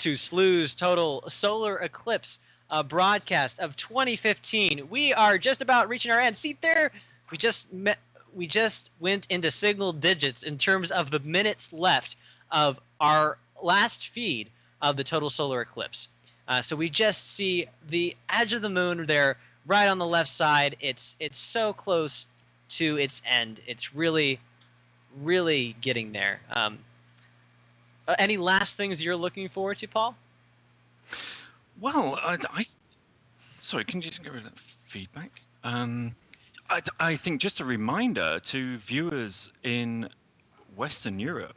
to Slooh's total solar eclipse broadcast of 2015. We are just about reaching our end. See there, we just went into single digits in terms of the minutes left of our last feed of the total solar eclipse. So we just see the edge of the moon there, right on the left side. It's so close to its end. It's really getting there. Any last things you're looking forward to, Paul? Well, sorry, can you get rid of that feedback? I think just a reminder to viewers in Eastern Europe,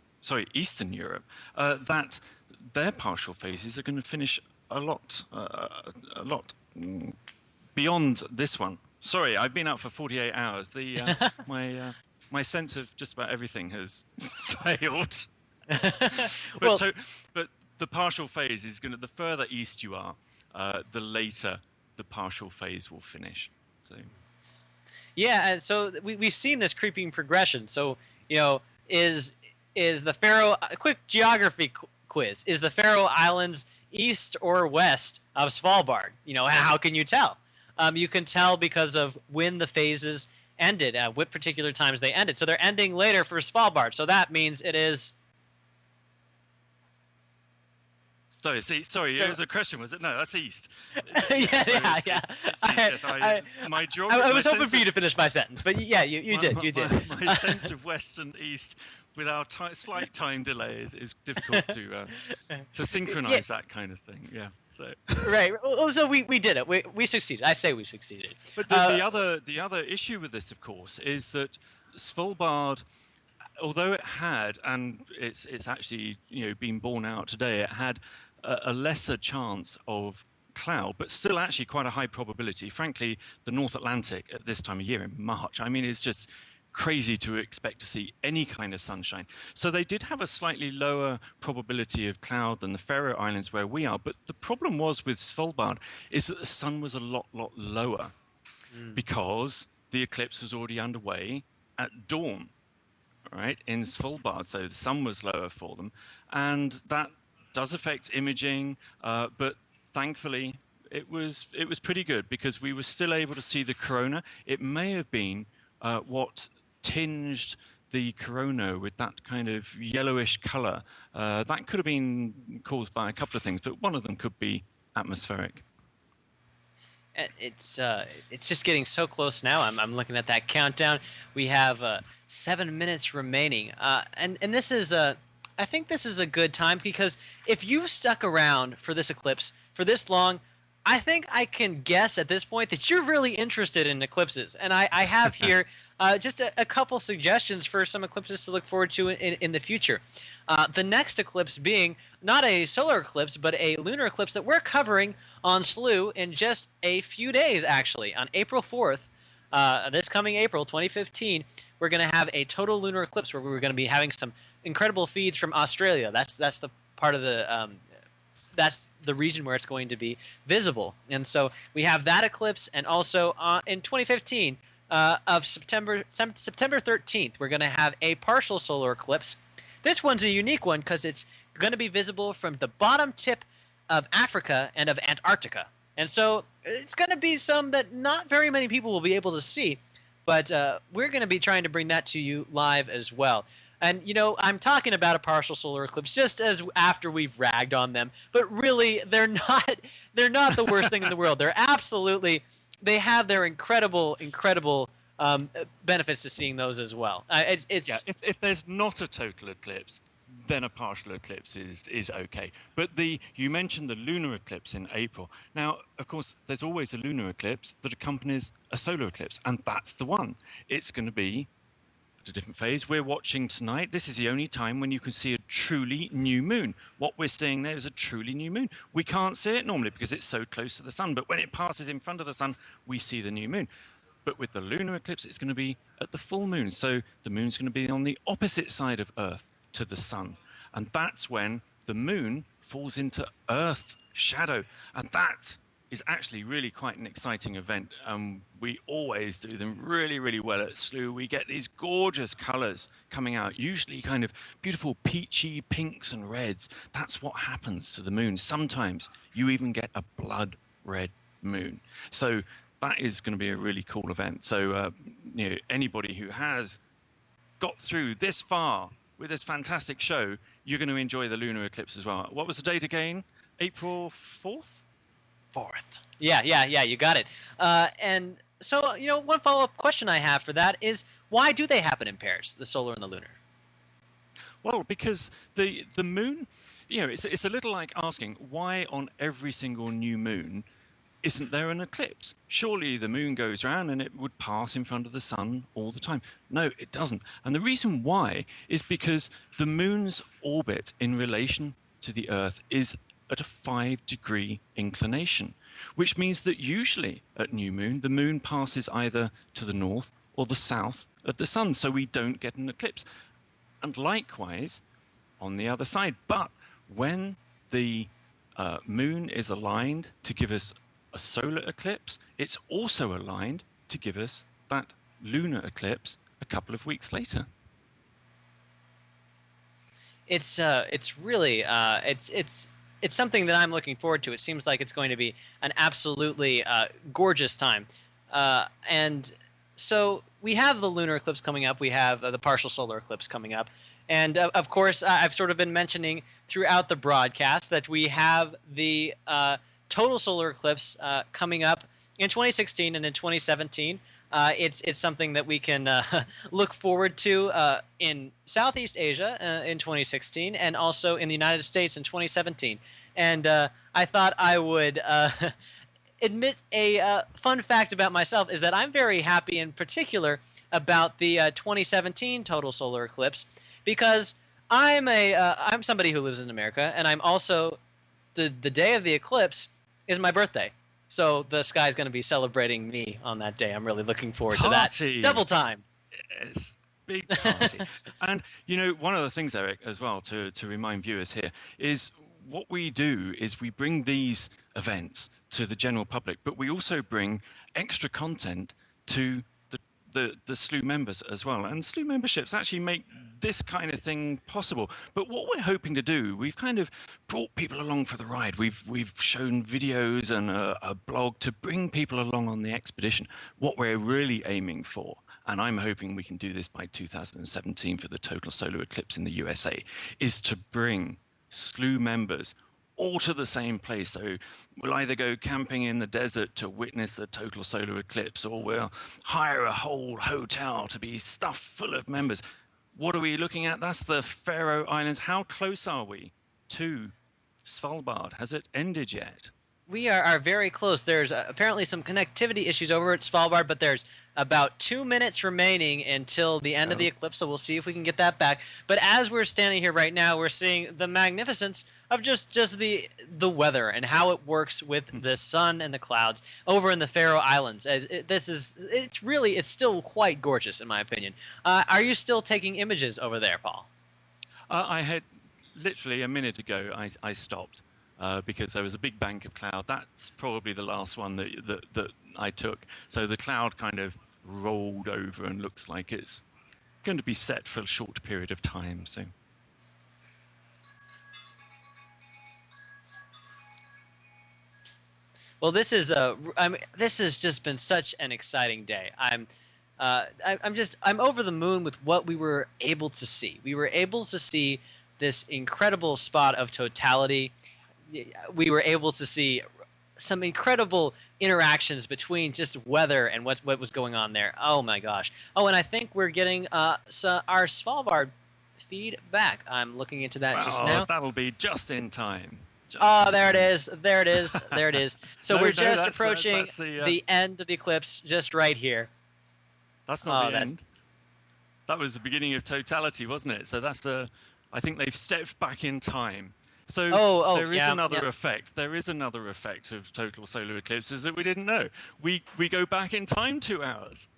that their partial phases are going to finish a lot beyond this one. Sorry, I've been out for 48 hours. My sense of just about everything has failed. But the partial phase is going to, the further east you are, the later the partial phase will finish. So yeah, and so we've seen this creeping progression. So is the Faroe, a quick geography quiz, is the Faroe Islands east or west of Svalbard? How can you tell? You can tell because of when the phases ended, at what particular times they ended. So they're ending later for Svalbard. So that means it is. Sorry, it was a question, was it? No, that's east. Yeah. I was hoping for you to finish my sentence, but yeah, you did. My sense of west and east with our slight time delay is difficult to synchronize that kind of thing. Yeah. So right. So we did it. We succeeded. I say we succeeded. But the other issue with this, of course, is that Svalbard, although it had, and it's actually been borne out today, it had a lesser chance of cloud, but still actually quite a high probability. Frankly, the North Atlantic at this time of year in March, I mean, it's just crazy to expect to see any kind of sunshine. So they did have a slightly lower probability of cloud than the Faroe Islands where we are. But the problem was with Svalbard is that the sun was a lot lower because the eclipse was already underway at dawn, right, in Svalbard. So the sun was lower for them, and that does affect imaging, but thankfully it was pretty good because we were still able to see the corona. It may have been what tinged the corona with that kind of yellowish color. That could have been caused by a couple of things, but one of them could be atmospheric. It's just getting so close now. I'm looking at that countdown. We have 7 minutes remaining, and this is I think this is a good time because if you've stuck around for this eclipse for this long, I think I can guess at this point that you're really interested in eclipses. And I have here just a couple suggestions for some eclipses to look forward to in the future. The next eclipse being not a solar eclipse, but a lunar eclipse that we're covering on Slooh in just a few days, actually. On April 4th, this coming April 2015, we're going to have a total lunar eclipse where we're going to be having some incredible feeds from Australia. That's the part of the that's the region where it's going to be visible. And so we have that eclipse, and also in 2015 of September 13th, we're going to have a partial solar eclipse. This one's a unique one because it's going to be visible from the bottom tip of Africa and of Antarctica. And so it's going to be some that not very many people will be able to see, but we're going to be trying to bring that to you live as well. And, I'm talking about a partial solar eclipse just as after we've ragged on them, but really they're not the worst thing in the world. They have their incredible benefits to seeing those as well. If there's not a total eclipse, then a partial eclipse is okay. But you mentioned the lunar eclipse in April. Now, of course, there's always a lunar eclipse that accompanies a solar eclipse, and that's the one. It's going to be a different phase. We're watching tonight. This is the only time when you can see a truly new moon. What we're seeing there is a truly new moon. We can't see it normally because it's so close to the sun, but when it passes in front of the sun, we see the new moon. But with the lunar eclipse, it's going to be at the full moon. So the moon's going to be on the opposite side of Earth to the sun. And that's when the moon falls into Earth's shadow. And that is actually really quite an exciting event. We always do them really, really well at Slooh. We get these gorgeous colours coming out, usually kind of beautiful peachy pinks and reds. That's what happens to the moon. Sometimes you even get a blood red moon. So that is going to be a really cool event. So, anybody who has got through this far with this fantastic show, you're going to enjoy the lunar eclipse as well. What was the date again? April 4th? 4th. Yeah, you got it. And so, one follow-up question I have for that is, why do they happen in pairs, the solar and the lunar? Well, because the moon, it's a little like asking why on every single new moon isn't there an eclipse? Surely the moon goes round and it would pass in front of the sun all the time. No, it doesn't. And the reason why is because the moon's orbit in relation to the Earth is at a 5-degree inclination, which means that usually at new moon, the moon passes either to the north or the south of the sun, so we don't get an eclipse. And likewise on the other side. But when the moon is aligned to give us a solar eclipse, it's also aligned to give us that lunar eclipse a couple of weeks later. It's really it's something that I'm looking forward to. It seems like it's going to be an absolutely gorgeous time. And so we have the lunar eclipse coming up. We have the partial solar eclipse coming up. And of course, I've sort of been mentioning throughout the broadcast that we have the total solar eclipse coming up in 2016 and in 2017. It's something that we can look forward to in Southeast Asia in 2016 and also in the United States in 2017. And I thought I would admit a fun fact about myself is that I'm very happy in particular about the 2017 total solar eclipse because I'm somebody who lives in America, and I'm also the day of the eclipse is my birthday. So the sky's going to be celebrating me on that day. I'm really looking forward to that. Double time. Yes, big party. And, one of the things, Eric, as well, to remind viewers here, is what we do is we bring these events to the general public, but we also bring extra content to the Slooh members as well. And Slooh memberships actually make this kind of thing possible. But what we're hoping to do, we've kind of brought people along for the ride. We've shown videos and a blog to bring people along on the expedition. What we're really aiming for, and I'm hoping we can do this by 2017 for the total solar eclipse in the USA, is to bring Slooh members all to the same place. So we'll either go camping in the desert to witness the total solar eclipse, or we'll hire a whole hotel to be stuffed full of members. What are we looking at? That's the Faroe Islands. How close are we to Svalbard? Has it ended yet? We are very close. There's apparently some connectivity issues over at Svalbard, but there's about 2 minutes remaining until the end of the eclipse, so we'll see if we can get that back. But as we're standing here right now, we're seeing the magnificence of just the weather and how it works with the sun and the clouds over in the Faroe Islands. It's still quite gorgeous in my opinion. Are you still taking images over there, Paul? I had literally a minute ago. I stopped. Because there was a big bank of cloud. That's probably the last one that I took. So the cloud kind of rolled over and looks like it's going to be set for a short period of time. So. Well, this has just been such an exciting day. I'm over the moon with what we were able to see. We were able to see this incredible spot of totality. We were able to see some incredible interactions between just weather and what was going on there. Oh my gosh. Oh, and I think we're getting our Svalbard feed back. I'm looking into that just now. That'll be just in time. There it is. There it is. There it is. So we're just approaching the end of the eclipse just right here. That's not the end. That was the beginning of totality, wasn't it? So I think they've stepped back in time. So there is another effect. There is another effect of total solar eclipses that we didn't know. We go back in time 2 hours.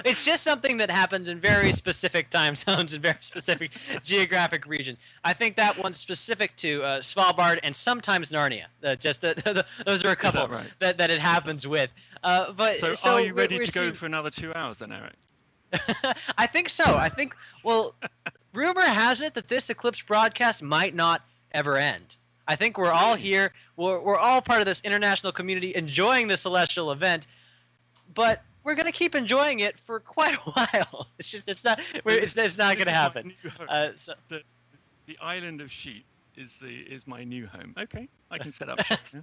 It's just something that happens in very specific time zones and very specific geographic region. I think that one's specific to Svalbard and sometimes Narnia. Those are a Is couple that right? that it happens with. So are you ready we're to go seeing- for another 2 hours then, Eric? I think so. Well, rumor has it that this eclipse broadcast might not ever end. I think we're all here. We're all part of this international community enjoying the celestial event, but we're going to keep enjoying it for quite a while. It's not going to happen. The island of sheep is my new home. Okay, I can set up shop. Yeah.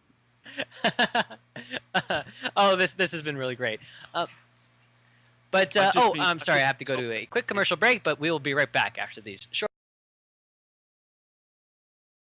Oh, this has been really great. I'm sorry, I have to go to a quick commercial break, but we will be right back after these short